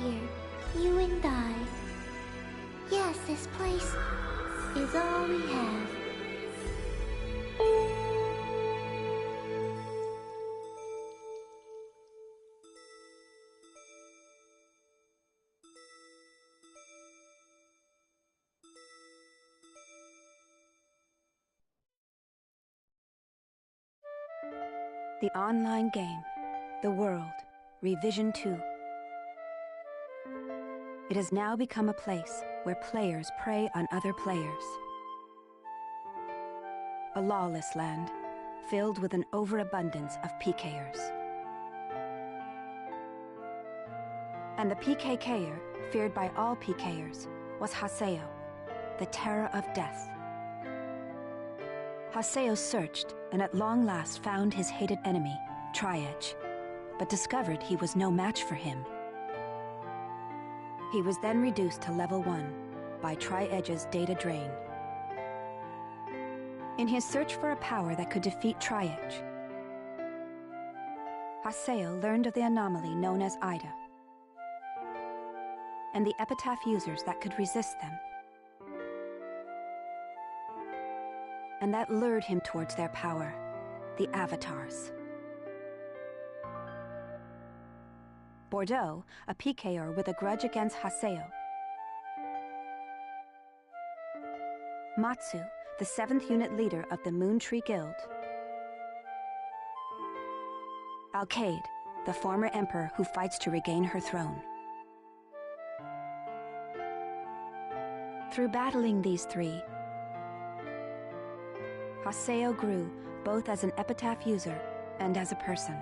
here, you and I. Yes, this place is all we have. The online game, The World, Revision 2. It has now become a place where players prey on other players. A lawless land, filled with an overabundance of PKers. And the PKKer, feared by all PKers, was Haseo, the terror of death. Haseo searched, and at long last found his hated enemy, Tri-Edge, but discovered he was no match for him. He was then reduced to level 1 by Tri-Edge's data drain. In his search for a power that could defeat Tri-Edge, Haseo learned of the anomaly known as Ida, and the epitaph users that could resist them. And that lured him towards their power, the Avatars. Bordeaux, a PKer with a grudge against Haseo. Matsu, the 7th unit leader of the Moon Tree Guild. Alkaid, the former emperor who fights to regain her throne. Through battling these three, Haseo grew both as an epitaph user and as a person.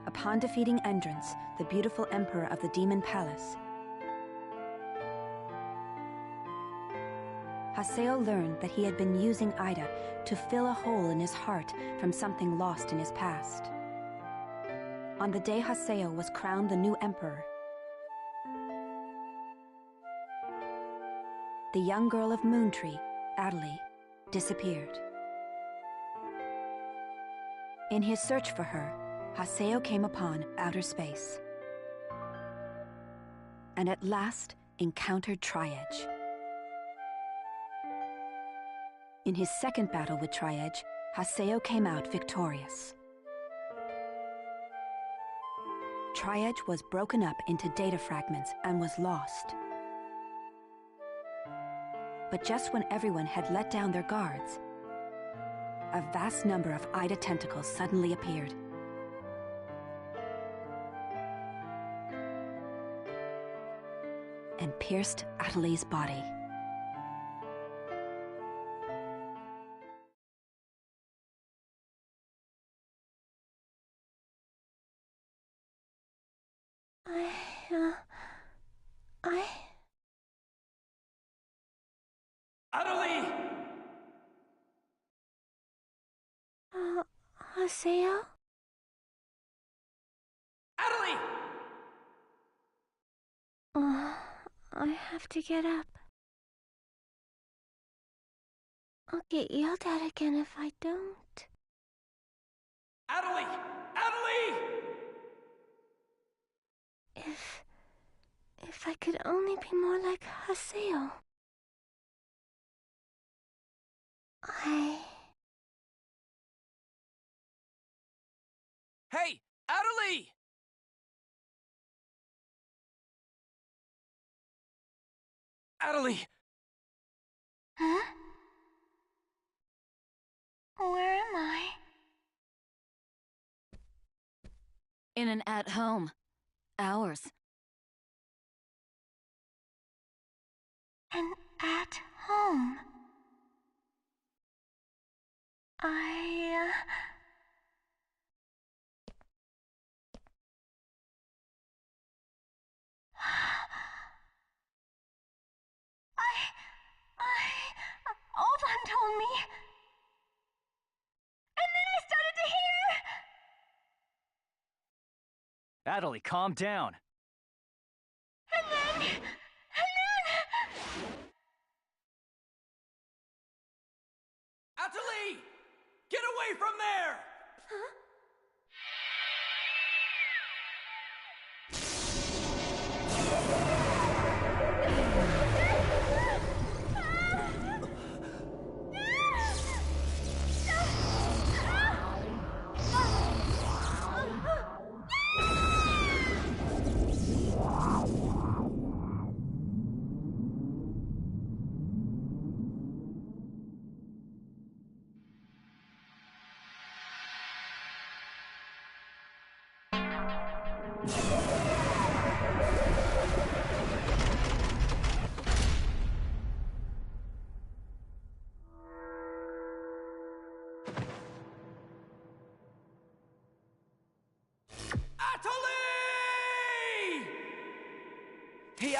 Upon defeating Endrance, the beautiful emperor of the Demon Palace, Haseo learned that he had been using Ida to fill a hole in his heart from something lost in his past. On the day Haseo was crowned the new emperor, the young girl of Moontree, Adelie, disappeared. In his search for her, Haseo came upon outer space, and at last encountered Tri-Edge. In his second battle with Tri-Edge, Haseo came out victorious. Tri-Edge was broken up into data fragments and was lost. But just when everyone had let down their guards, a vast number of Ida tentacles suddenly appeared. And pierced Adelie's body. Adelie! Haseo? Adelie! I have to get up. I'll get yelled at again if I don't. Adelie! Adelie! If I could only be more like Haseo. Hey, Adelie! Adelie! Huh? Where am I? In an at-home. Ours. And at home. I Oban told me. And then I started to hear. Adelie, calm down. And then. Adelie! Get away from there! Huh?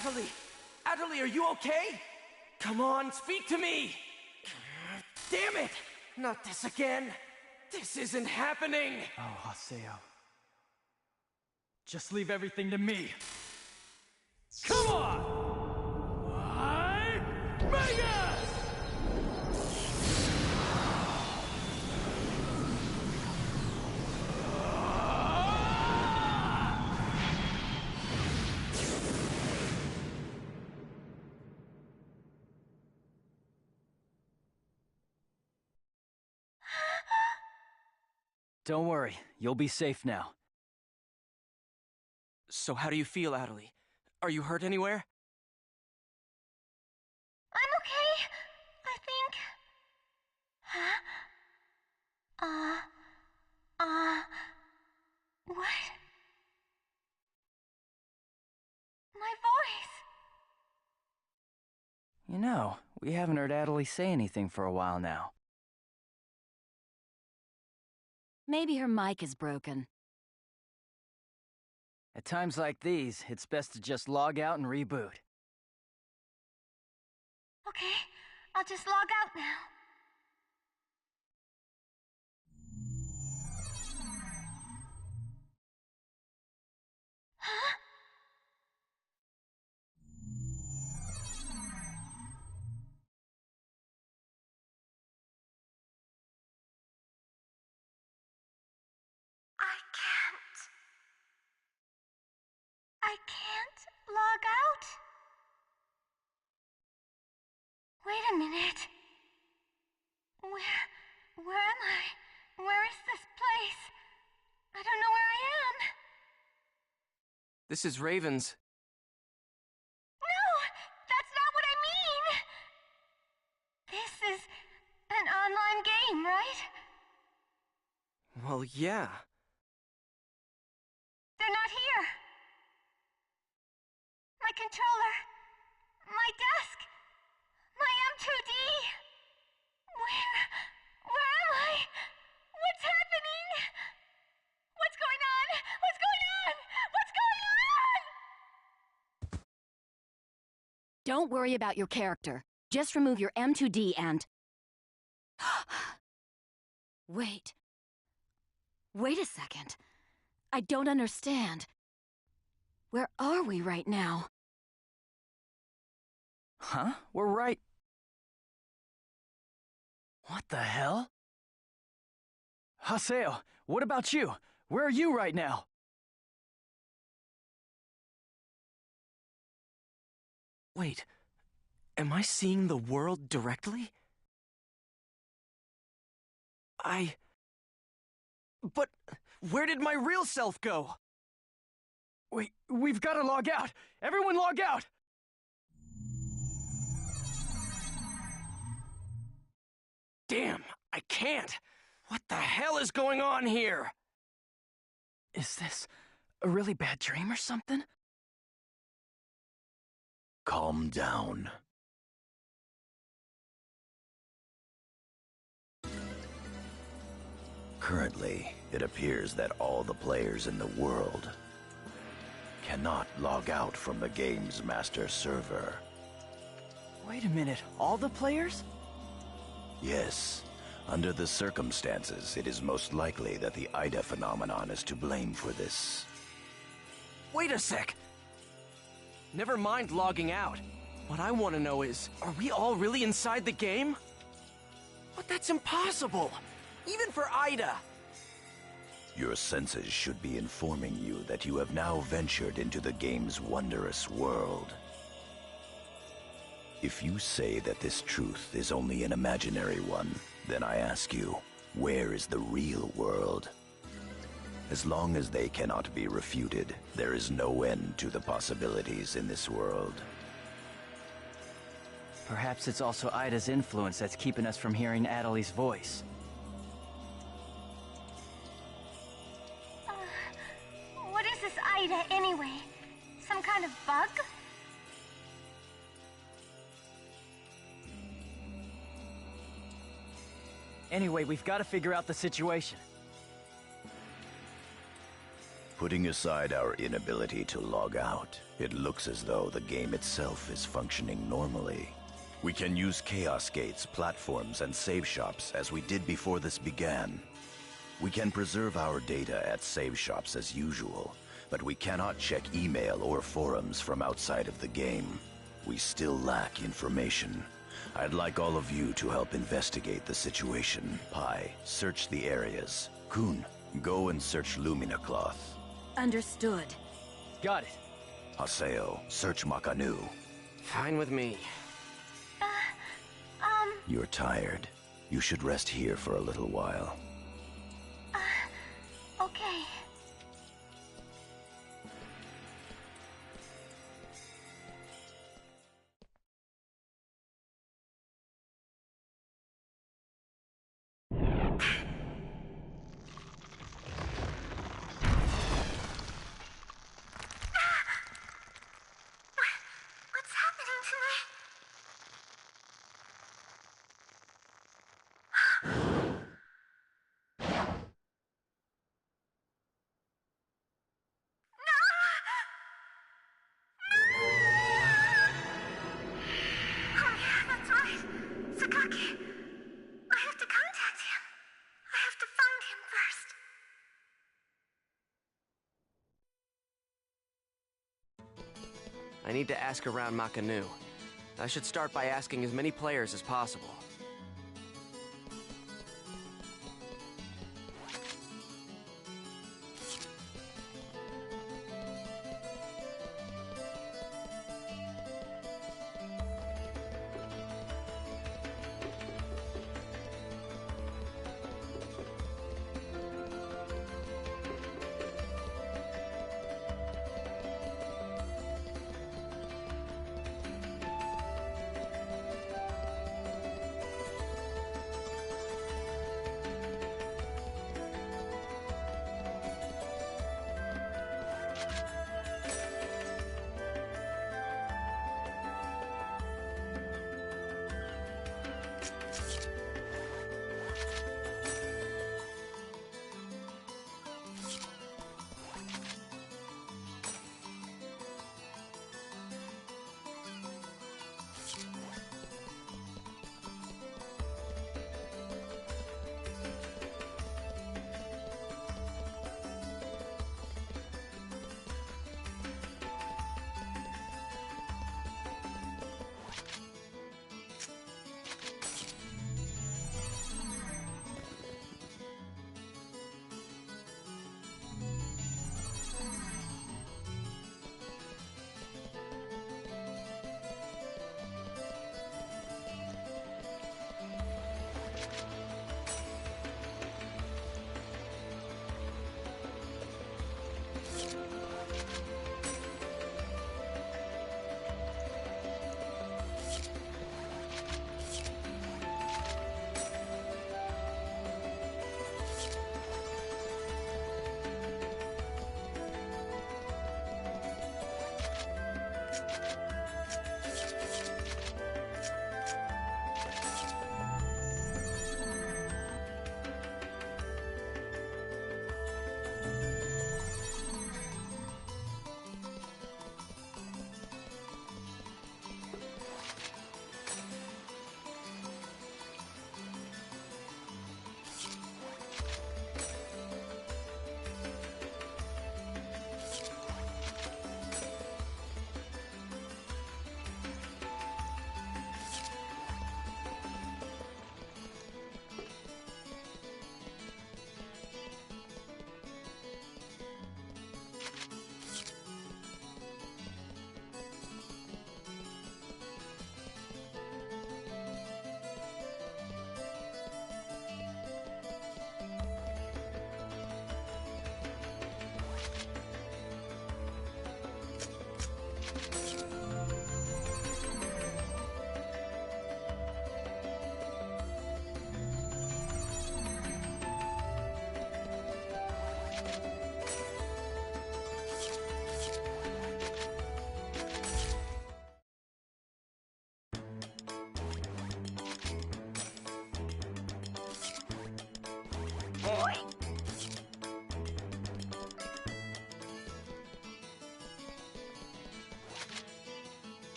Adelie! Adelie, are you okay? Come on, speak to me! Damn it! Not this again! This isn't happening! Oh, Haseo. Just leave everything to me. Come on! Mega! Don't worry, you'll be safe now. So how do you feel, Adelie? Are you hurt anywhere? I'm okay, I think. Huh? What? My voice! You know, we haven't heard Adelie say anything for a while now. Maybe her mic is broken. At times like these, it's best to just log out and reboot. Okay, I'll just log out now. Huh? I can't log out? Wait a minute. Where am I? Where is this place? I don't know where I am. This is Raven's. No, that's not what I mean. This is an online game, right? Well, yeah. They're not here. My controller, my desk, my M2D. Where am I? What's happening? What's going on? What's going on? What's going on? Don't worry about your character. Just remove your M2D and... Wait. Wait a second. I don't understand. Where are we right now? Huh? We're right... What the hell? Haseo, what about you? Where are you right now? Wait, am I seeing the world directly? But where did my real self go? Wait, we've got to log out! Everyone log out! Damn, I can't! What the hell is going on here? Is this a really bad dream or something? Calm down. Currently, it appears that all the players in the world cannot log out from the game's master server. Wait a minute, all the players? Yes, under the circumstances, it is most likely that the Ida phenomenon is to blame for this. Wait a sec! Never mind logging out. What I want to know is, are we all really inside the game? But that's impossible! Even for Ida! Your senses should be informing you that you have now ventured into the game's wondrous world. If you say that this truth is only an imaginary one, then I ask you, where is the real world? As long as they cannot be refuted, there is no end to the possibilities in this world. Perhaps it's also Ida's influence that's keeping us from hearing Adelie's voice. What is this Ida anyway? Some kind of bug? Anyway, we've got to figure out the situation. Putting aside our inability to log out, it looks as though the game itself is functioning normally. We can use chaos gates, platforms, and save shops as we did before this began. We can preserve our data at save shops as usual, but we cannot check email or forums from outside of the game. We still lack information. I'd like all of you to help investigate the situation. Pi, search the areas. Kun, go and search Lumina Cloth. Understood. Got it. Haseo, search Makanu. Fine with me. You're tired. You should rest here for a little while. Okay. What's happening to me? Oh yeah, that's right. Sakaki. I have to contact him. I have to find him first. I need to ask around Makanu. I should start by asking as many players as possible.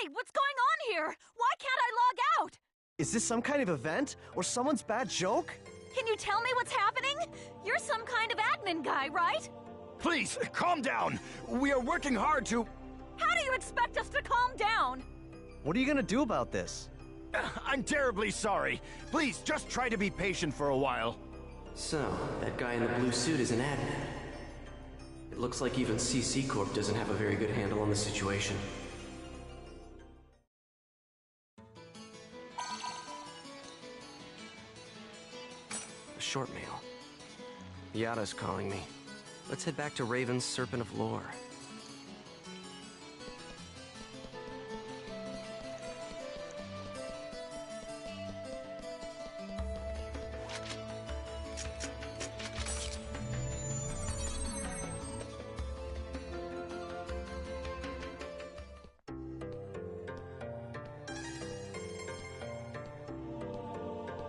Wait, what's going on here? Why can't I log out? Is this some kind of event? Or someone's bad joke? Can you tell me what's happening? You're some kind of admin guy, right? Please, calm down. We are working hard to... How do you expect us to calm down? What are you gonna do about this? I'm terribly sorry. Please, just try to be patient for a while. So, that guy in the blue suit is an admin. It looks like even CC Corp doesn't have a very good handle on the situation. A short mail. Yada's calling me. Let's head back to Raven's Serpent of Lore.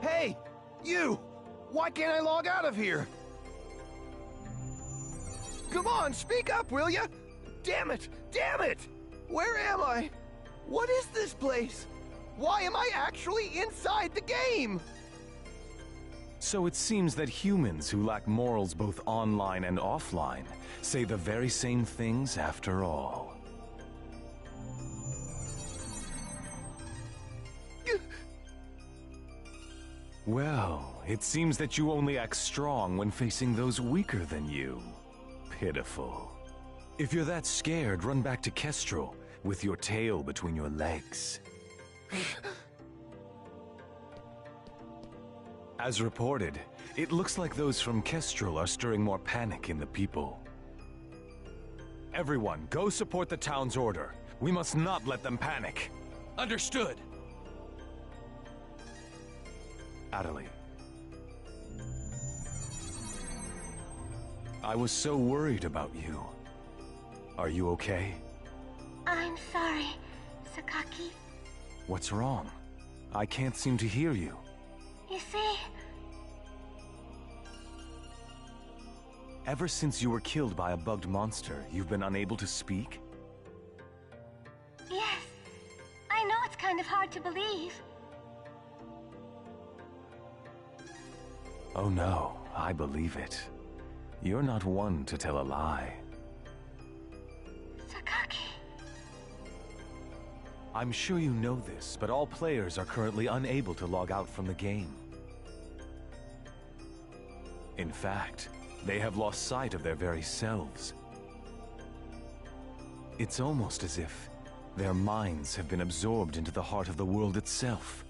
Hey! You! Why can't I log out of here? Come on, speak up, will ya? Damn it! Damn it! Where am I? What is this place? Why am I actually inside the game? So it seems that humans who lack morals both online and offline say the very same things after all. Well, it seems that you only act strong when facing those weaker than you. Pitiful. If you're that scared, run back to Kestrel with your tail between your legs. As reported, it looks like those from Kestrel are stirring more panic in the people. Everyone, go support the town's order. We must not let them panic. Understood. Adelie. I was so worried about you. Are you okay? I'm sorry, Sakaki. What's wrong? I can't seem to hear you. You see, Ever since you were killed by a bugged monster, you've been unable to speak? yes. I know it's kind of hard to believe. Oh no, I believe it. You're not one to tell a lie. Sakaki. I'm sure you know this, but all players are currently unable to log out from the game. In fact, they have lost sight of their very selves. It's almost as if their minds have been absorbed into the heart of the world itself.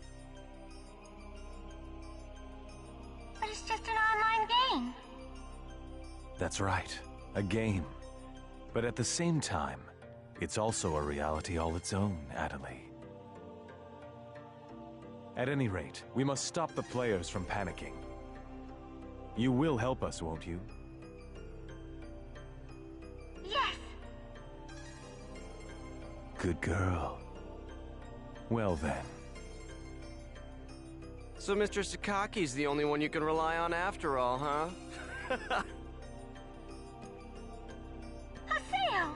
But it's just an online game. That's right, a game. But at the same time, it's also a reality all its own, Adelie. At any rate, we must stop the players from panicking. You will help us, won't you? Yes. Good girl. Well then. So Mr. Sakaki's the only one you can rely on after all, huh? Haseo!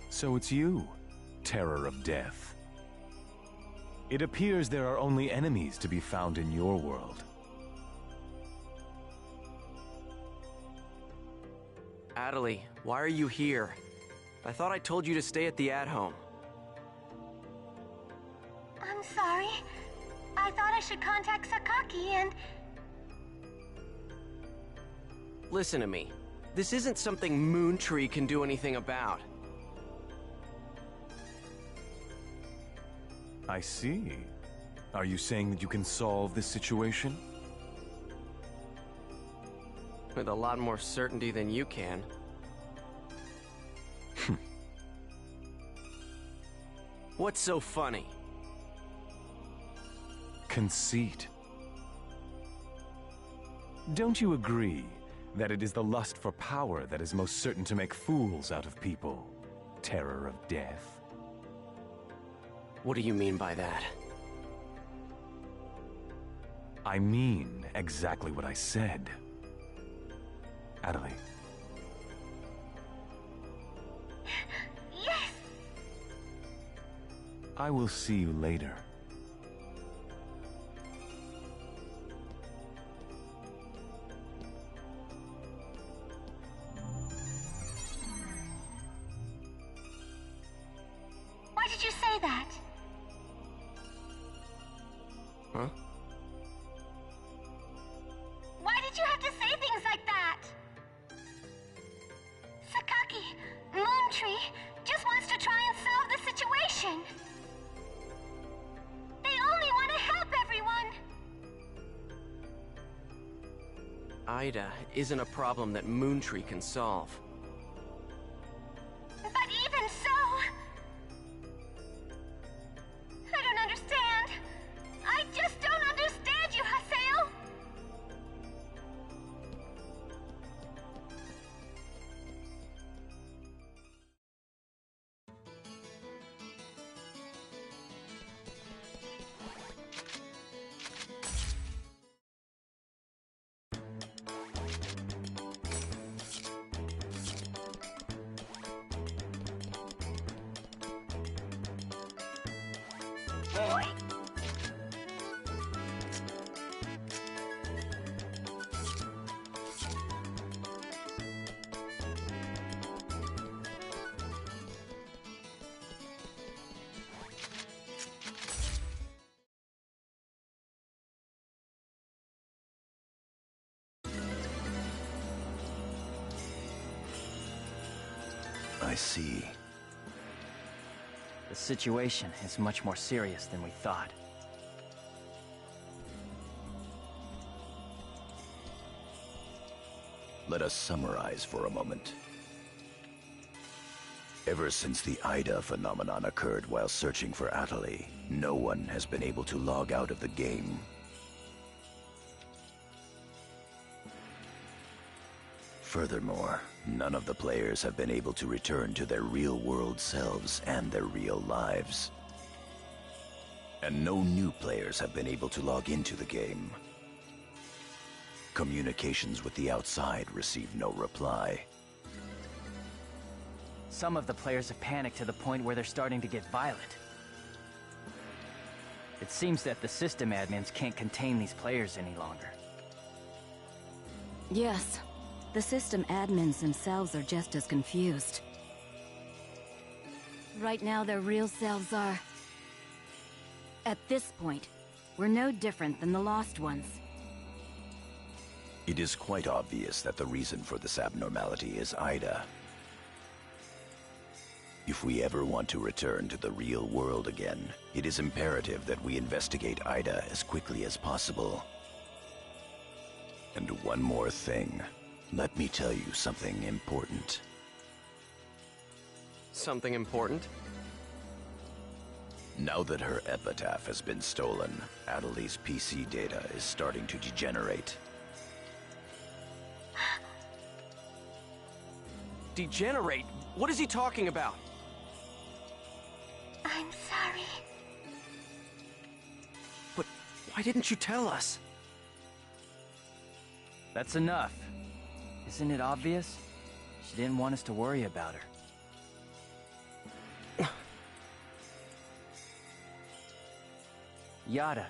So it's you, Terror of Death. It appears there are only enemies to be found in your world. Adelie, why are you here? I thought I told you to stay at the at-home. I'm sorry. I thought I should contact Sakaki and... Listen to me. This isn't something Moontree can do anything about. I see. Are you saying that you can solve this situation? With a lot more certainty than you can. What's so funny? Conceit. Don't you agree that it is the lust for power that is most certain to make fools out of people? Terror of Death. What do you mean by that? I mean exactly what I said. Adelie. Yes! I will see you later. Why did you say that? Huh? Why did you have to say things like that? Sakaki, Moontree, just wants to try and solve the situation. They only want to help everyone. Ida isn't a problem that Moontree can solve. But even so... I don't understand. I just don't understand you, Haseo. I see. The situation is much more serious than we thought. Let us summarize for a moment. Ever since the Ida phenomenon occurred while searching for Atali, no one has been able to log out of the game. Furthermore, none of the players have been able to return to their real-world selves and their real lives. And no new players have been able to log into the game. Communications with the outside receive no reply. Some of the players have panicked to the point where they're starting to get violent. It seems that the system admins can't contain these players any longer. Yes, the system admins themselves are just as confused. Right now, their real selves are... At this point, we're no different than the Lost Ones. It is quite obvious that the reason for this abnormality is Ida. If we ever want to return to the real world again, it is imperative that we investigate Ida as quickly as possible. And one more thing. Let me tell you something important. Something important? Now that her epitaph has been stolen, Atali's PC data is starting to degenerate. Degenerate? What is he talking about? I'm sorry. But why didn't you tell us? That's enough. Isn't it obvious? She didn't want us to worry about her. Yada,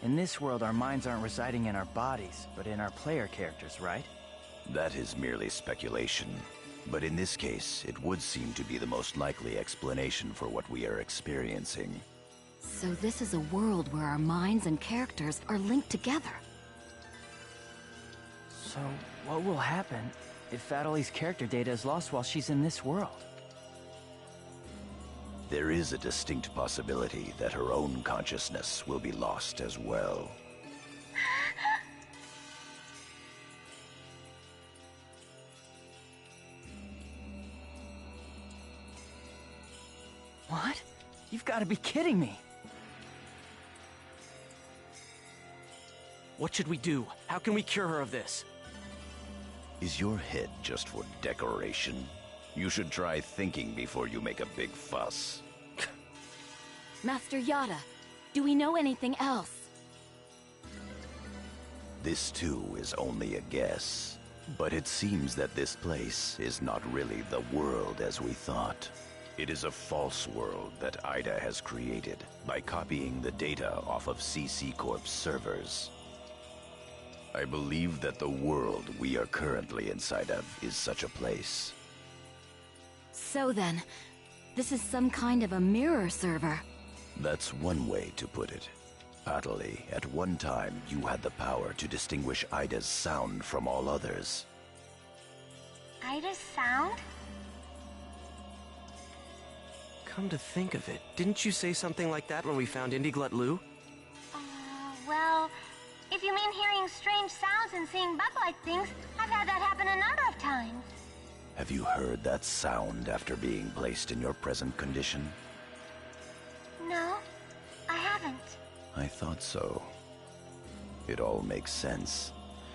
in this world our minds aren't residing in our bodies, but in our player characters, right? That is merely speculation. But in this case, it would seem to be the most likely explanation for what we are experiencing. So this is a world where our minds and characters are linked together. So, what will happen if Atali's character data is lost while she's in this world? There is a distinct possibility that her own consciousness will be lost as well. What? You've got to be kidding me! What should we do? How can we cure her of this? Is your head just for decoration? You should try thinking before you make a big fuss. Master Yada, do we know anything else? This too is only a guess. But it seems that this place is not really the world as we thought. It is a false world that Ida has created by copying the data off of CC Corp's servers. I believe that the world we are currently inside of is such a place. So then, this is some kind of a mirror server. That's one way to put it. Atali, at one time you had the power to distinguish Ida's sound from all others. Ida's sound? Come to think of it, didn't you say something like that when we found Indiglut Lu? Well, if you mean hearing strange sounds and seeing bug-like things, I've had that happen a number of times. Have you heard that sound after being placed in your present condition? No, I haven't. I thought so. It all makes sense.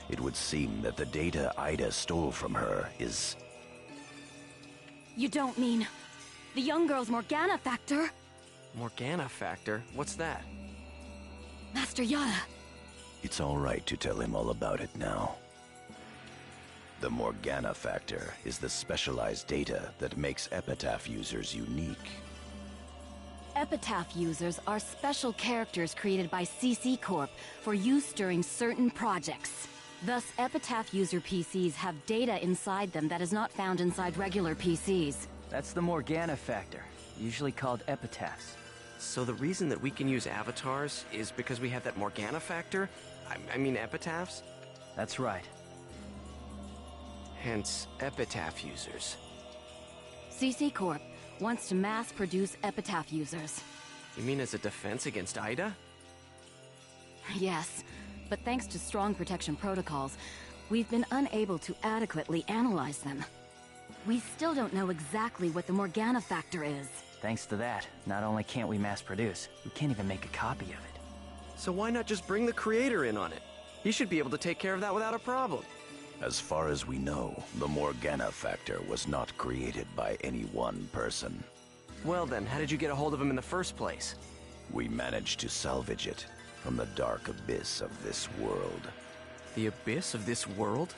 It would seem that the data Ida stole from her is... You don't mean the young girl's Morgana factor? Morgana factor? What's that? Master Yada. It's all right to tell him all about it now. The Morgana factor is the specialized data that makes Epitaph users unique. Epitaph users are special characters created by CC Corp for use during certain projects. Thus, Epitaph user PCs have data inside them that is not found inside regular PCs. That's the Morgana factor, usually called epitaphs. So the reason that we can use avatars is because we have that Morgana factor? I mean epitaphs? That's right. Hence, epitaph users. CC Corp wants to mass-produce Epitaph users. You mean as a defense against Ida? Yes, but thanks to strong protection protocols, we've been unable to adequately analyze them. We still don't know exactly what the Morgana factor is. Thanks to that, not only can't we mass produce, we can't even make a copy of it. So why not just bring the creator in on it? He should be able to take care of that without a problem. As far as we know, the Morgana factor was not created by any one person. Well then, how did you get a hold of him in the first place? We managed to salvage it from the dark abyss of this world. The abyss of this world?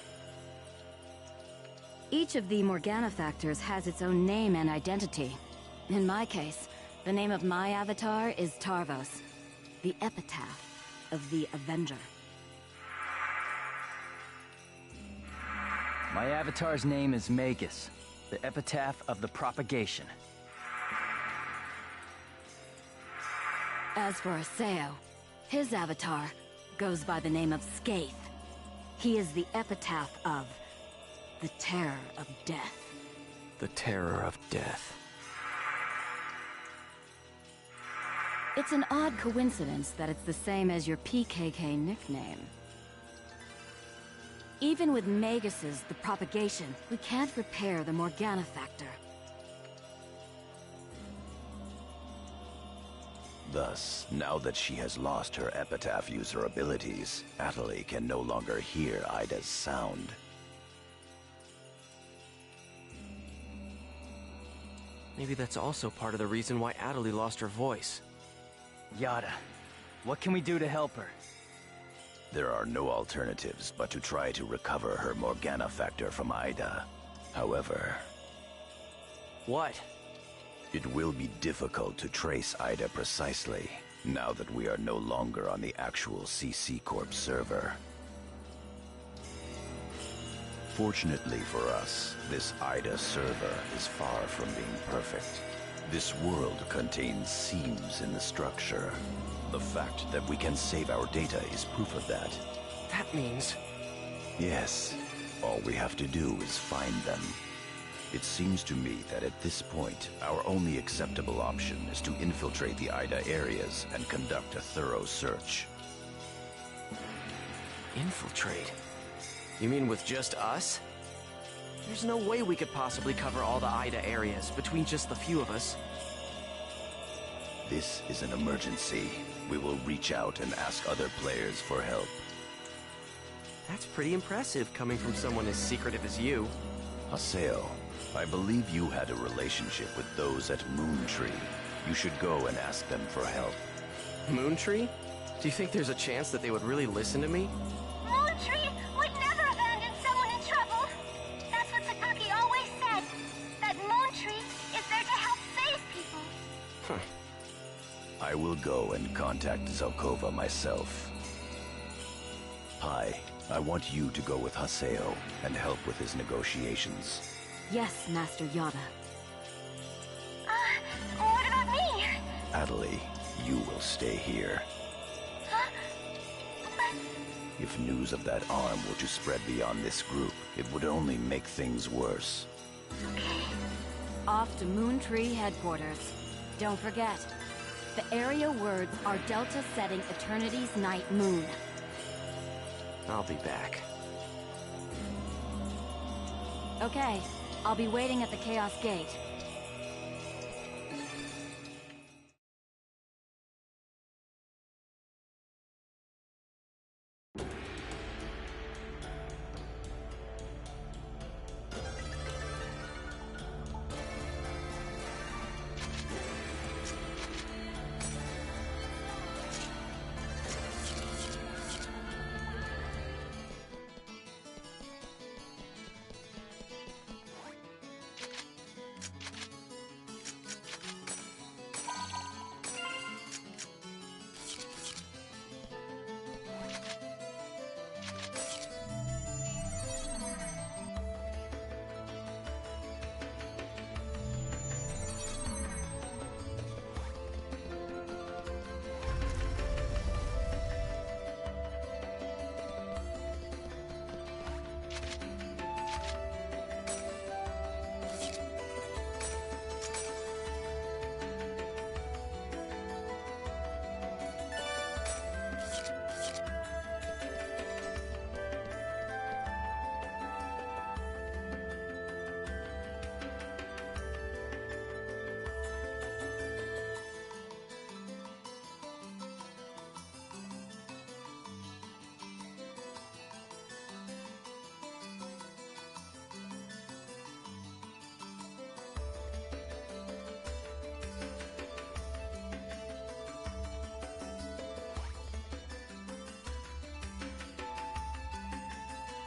Each of the Morgana factors has its own name and identity. In my case, the name of my avatar is Tarvos, the epitaph of the Avenger. My avatar's name is Magus, the epitaph of the propagation. As for Aseo, his avatar goes by the name of Skaith. He is the epitaph of the terror of death. The terror of death. It's an odd coincidence that it's the same as your PKK nickname. Even with Magus's The Propagation, we can't repair the Morgana factor. Thus, now that she has lost her epitaph user abilities, Atali can no longer hear Ida's sound. Maybe that's also part of the reason why Atali lost her voice. Yada, what can we do to help her? There are no alternatives but to try to recover her Morgana factor from Ida. However... What? It will be difficult to trace Ida precisely, now that we are no longer on the actual CC Corp server. Fortunately for us, this Ida server is far from being perfect. This world contains seams in the structure. The fact that we can save our data is proof of that. That means... Yes. All we have to do is find them. It seems to me that at this point, our only acceptable option is to infiltrate the Ida areas and conduct a thorough search. Infiltrate? You mean with just us? There's no way we could possibly cover all the Ida areas between just the few of us. This is an emergency. We will reach out and ask other players for help. That's pretty impressive coming from someone as secretive as you. Aseo, I believe you had a relationship with those at Moontree. You should go and ask them for help. Moontree? Do you think there's a chance that they would really listen to me? Moontree would never abandon someone in trouble. That's what Sakaki always said. That Moontree is there to help I will go and contact Zelkova myself. Pi, I want you to go with Haseo and help with his negotiations. Yes, Master Yada. What about me? Adelie, you will stay here. Huh? If news of that arm were to spread beyond this group, it would only make things worse. Okay. Off to Moon Tree headquarters. Don't forget, the area words are Delta setting Eternity's night moon. I'll be back. Okay, I'll be waiting at the Chaos Gate.